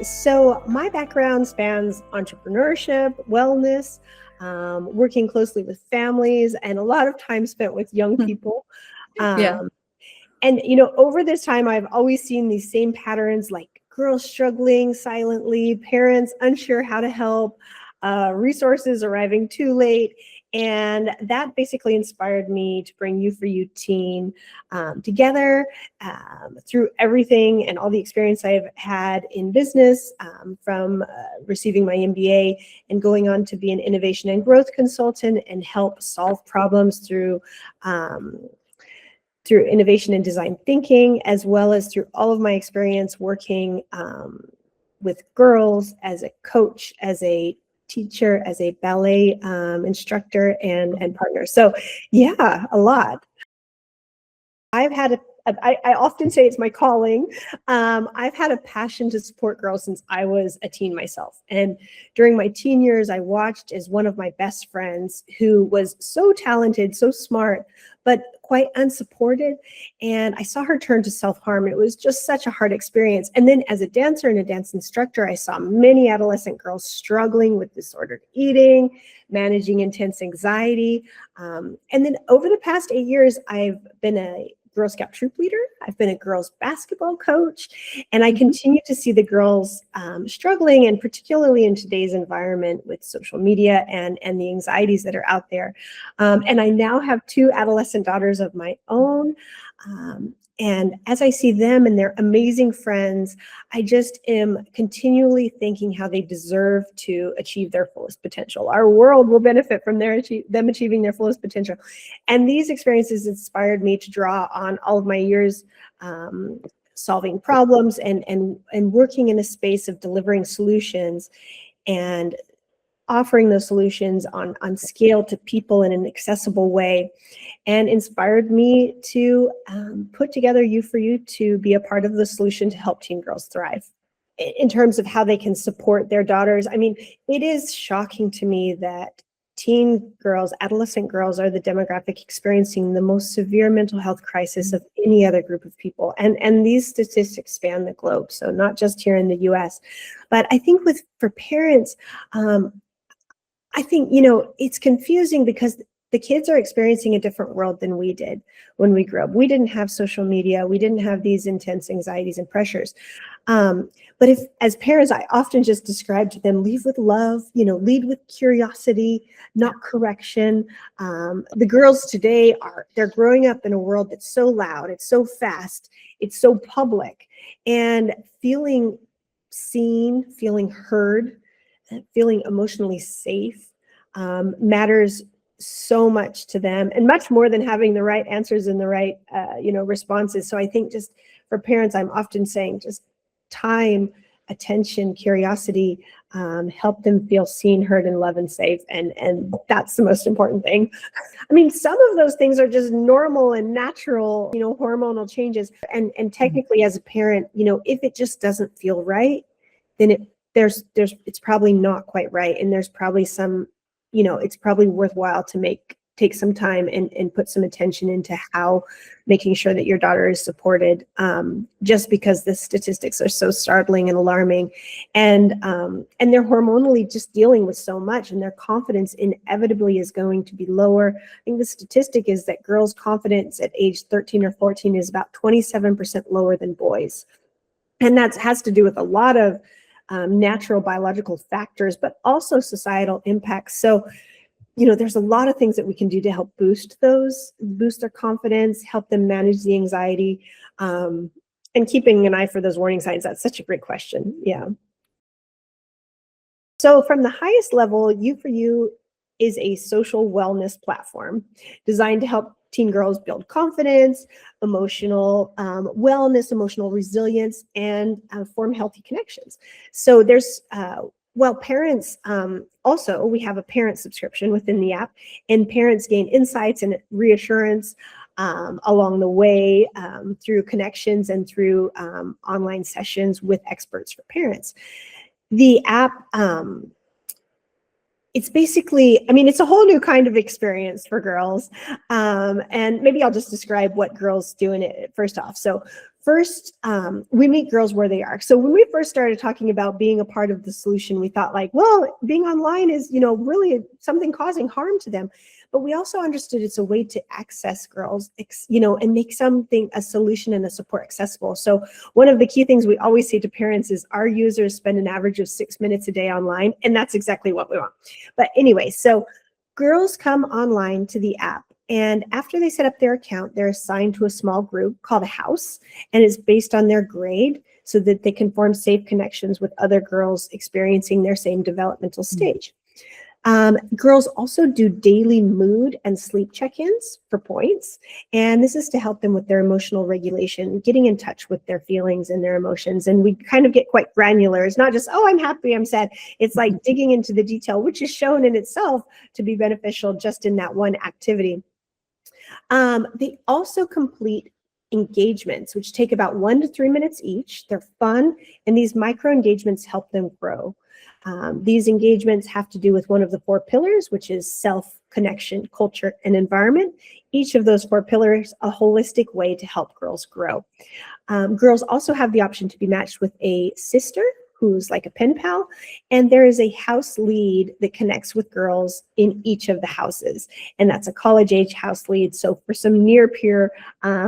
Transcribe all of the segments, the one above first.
So my background spans entrepreneurship, wellness, working closely with families, and a lot of time spent with young people. Yeah. Um, and over this time, I've always seen these same patterns, like girls struggling silently, parents unsure how to help, resources arriving too late. And that basically inspired me to bring U4U Teen together through everything and all the experience I've had in business, from receiving my MBA and going on to be an innovation and growth consultant and help solve problems through innovation and design thinking, as well as through all of my experience working with girls as a coach, as a teacher, as a ballet instructor and partner. So yeah, a lot. I've had I often say it's my calling. I've had a passion to support girls since I was a teen myself. And during my teen years, I watched as one of my best friends, who was so talented, so smart, but quite unsupported. And I saw her turn to self-harm. It was just such a hard experience. And then as a dancer and a dance instructor, I saw many adolescent girls struggling with disordered eating, managing intense anxiety. And then over the past 8 years, I've been a Girl Scout troop leader. I've been a girls basketball coach, and I continue to see the girls struggling, and particularly in today's environment with social media and the anxieties that are out there. And I now have 2 adolescent daughters of my own. And as I see them and their amazing friends, I just am continually thinking how they deserve to achieve their fullest potential. Our world will benefit from them achieving their fullest potential. And these experiences inspired me to draw on all of my years solving problems and working in a space of delivering solutions and offering those solutions on scale to people in an accessible way, and inspired me to put together U4U to be a part of the solution to help teen girls thrive. In terms of how they can support their daughters, I mean, it is shocking to me that teen girls, adolescent girls, are the demographic experiencing the most severe mental health crisis of any other group of people. And these statistics span the globe, so not just here in the US. But I think for parents, I think, it's confusing because the kids are experiencing a different world than we did when we grew up. We didn't have social media. We didn't have these intense anxieties and pressures. But as parents, I often just describe to them, lead with love, lead with curiosity, not correction. The girls today they're growing up in a world that's so loud, it's so fast, it's so public, and feeling seen, feeling heard, feeling emotionally safe matters so much to them, and much more than having the right answers and the right responses. So I think just for parents, I'm often saying just time, attention, curiosity, help them feel seen, heard, and loved and safe, and that's the most important thing. I mean, some of those things are just normal and natural, hormonal changes, and technically as a parent, if it just doesn't feel right, then it's probably not quite right, and there's probably some, it's probably worthwhile to take some time and put some attention into how making sure that your daughter is supported, just because the statistics are so startling and alarming, and they're hormonally just dealing with so much, and their confidence inevitably is going to be lower. I think the statistic is that girls' confidence at age 13 or 14 is about 27% lower than boys. And that has to do with a lot of natural biological factors, but also societal impacts. So, there's a lot of things that we can do to help boost their confidence, help them manage the anxiety, and keeping an eye for those warning signs. That's such a great question. Yeah. So from the highest level, U4U is a social wellness platform designed to help teen girls build confidence, emotional wellness, emotional resilience, and form healthy connections. So there's, parents, also, we have a parent subscription within the app, and parents gain insights and reassurance along the way through connections and through online sessions with experts for parents. The app it's basically, I mean, it's a whole new kind of experience for girls. And maybe I'll just describe what girls do in it first off. So first, we meet girls where they are. So when we first started talking about being a part of the solution, we thought like, well, being online is, really something causing harm to them. But we also understood it's a way to access girls, and make a solution and a support accessible. So one of the key things we always say to parents is our users spend an average of 6 minutes a day online, and that's exactly what we want. But anyway, so girls come online to the app, and after they set up their account, they're assigned to a small group called a house, and it's based on their grade so that they can form safe connections with other girls experiencing their same developmental stage. Girls also do daily mood and sleep check-ins for points, and this is to help them with their emotional regulation, getting in touch with their feelings and their emotions. And we kind of get quite granular. It's not just, oh, I'm happy, I'm sad. It's like digging into the detail, which is shown in itself to be beneficial just in that one activity. They also complete engagements, which take about 1 to 3 minutes each. They're fun, and these micro engagements help them grow. These engagements have to do with one of the 4 pillars, which is self, connection, culture, and environment. Each of those 4 pillars, a holistic way to help girls grow. Girls also have the option to be matched with a sister who's like a pen pal, and there is a house lead that connects with girls in each of the houses, and that's a college-age house lead. So for some near-peer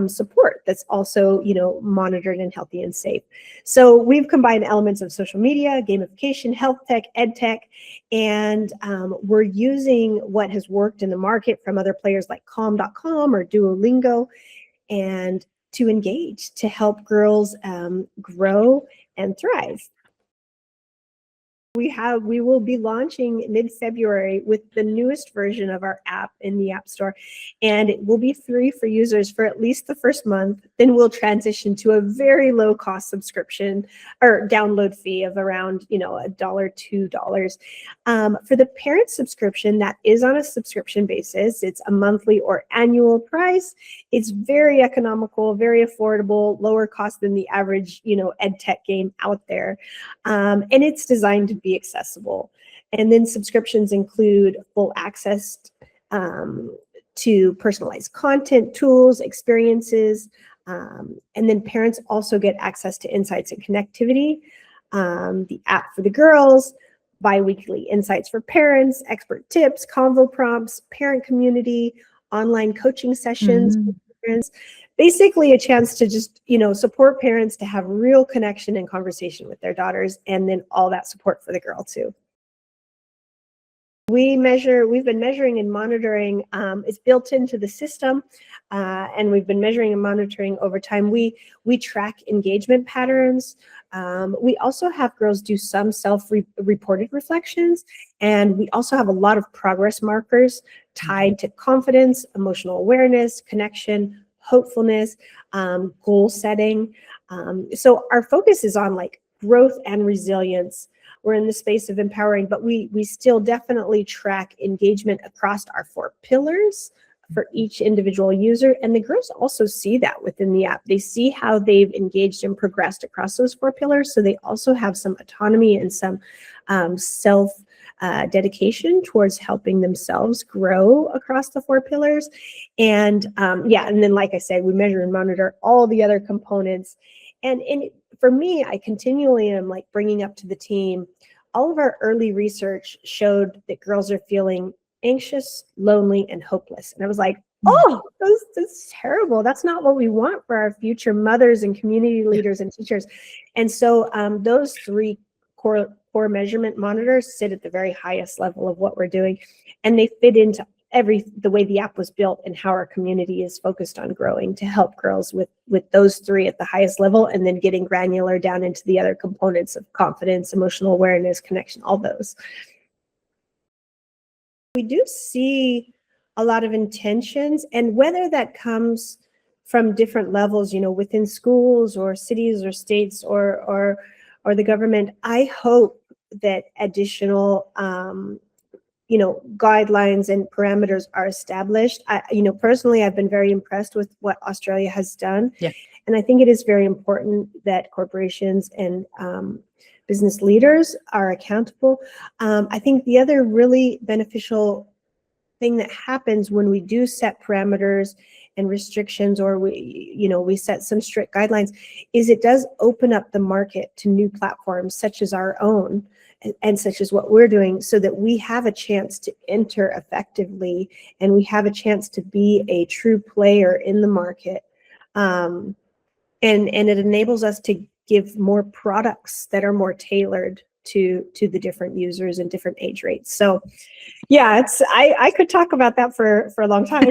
support that's also, monitored and healthy and safe. So we've combined elements of social media, gamification, health tech, ed tech, and we're using what has worked in the market from other players like Calm.com or Duolingo, and to engage, to help girls grow and thrive. We will be launching mid-February with the newest version of our app in the App Store, and it will be free for users for at least the first month. Then we'll transition to a very low cost subscription or download fee of around, $1, $2. For the parent subscription, that is on a subscription basis. It's a monthly or annual price. It's very economical, very affordable, lower cost than the average, ed tech game out there. And it's designed to be accessible. And then subscriptions include full access to personalized content, tools, experiences, and then parents also get access to insights and connectivity, the app for the girls, bi-weekly insights for parents, expert tips, convo prompts, parent community, online coaching sessions with parents. Basically a chance to just, support parents to have real connection and conversation with their daughters, and then all that support for the girl too. We've been measuring and monitoring, it's built into the system, and we've been measuring and monitoring over time. We track engagement patterns. We also have girls do some self-reported reflections, and we also have a lot of progress markers tied to confidence, emotional awareness, connection, hopefulness, goal setting. So our focus is on like growth and resilience. We're in the space of empowering, but we still definitely track engagement across our 4 pillars for each individual user. And the girls also see that within the app. They see how they've engaged and progressed across those 4 pillars. So they also have some autonomy and some self dedication towards helping themselves grow across the 4 pillars. And and then, like I said, we measure and monitor all the other components. And for me, I continually am like bringing up to the team, all of our early research showed that girls are feeling anxious, lonely, and hopeless. And I was like, oh, that's terrible. That's not what we want for our future mothers and community leaders and teachers. And so those 3 core measurement monitors sit at the very highest level of what we're doing, and they fit into the way the app was built and how our community is focused on growing to help girls with those 3 at the highest level, and then getting granular down into the other components of confidence, emotional awareness, connection, all those. We do see a lot of intentions, and whether that comes from different levels, within schools or cities or states or the government, I hope that additional guidelines and parameters are established. Personally, I've been very impressed with what Australia has done. Yeah. And I think it is very important that corporations and business leaders are accountable. I think the other really beneficial thing that happens when we do set parameters and restrictions, or we set some strict guidelines, is it does open up the market to new platforms such as our own and such as what we're doing, so that we have a chance to enter effectively and we have a chance to be a true player in the market. And it enables us to give more products that are more tailored to the different users and different age rates. So yeah, I could talk about that for a long time.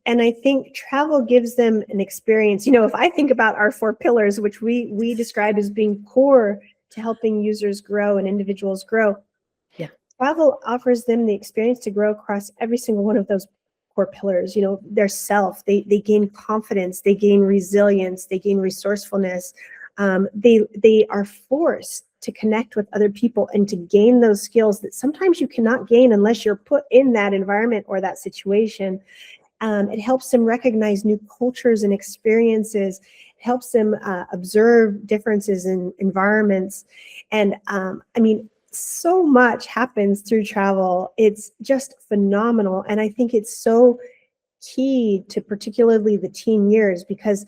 And I think travel gives them an experience. If I think about our 4 pillars, which we describe as being core to helping users grow and individuals grow, Yeah. Travel offers them the experience to grow across every single one of those core pillars. Their self, they gain confidence, they gain resilience, they gain resourcefulness. They are forced to connect with other people and to gain those skills that sometimes you cannot gain unless you're put in that environment or that situation. It helps them recognize new cultures and experiences. It helps them observe differences in environments. And so much happens through travel. It's just phenomenal. And I think it's so key to particularly the teen years, because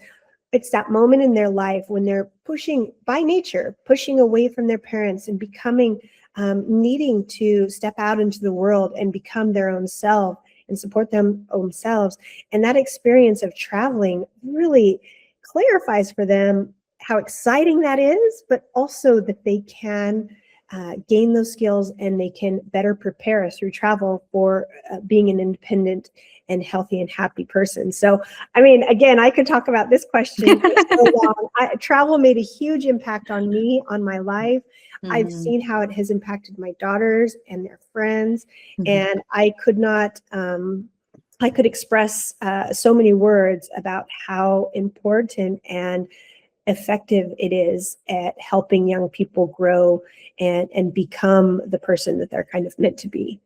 it's that moment in their life when they're pushing away from their parents and becoming, needing to step out into the world and become their own self and support their own selves. And that experience of traveling really clarifies for them how exciting that is, but also that they can gain those skills and they can better prepare through travel for being an independent and healthy and happy person. So, again, I could talk about this question for so long. Travel made a huge impact on me, on my life. Mm-hmm. I've seen how it has impacted my daughters and their friends, mm-hmm. and I could not, I could express so many words about how important and effective it is at helping young people grow and become the person that they're kind of meant to be.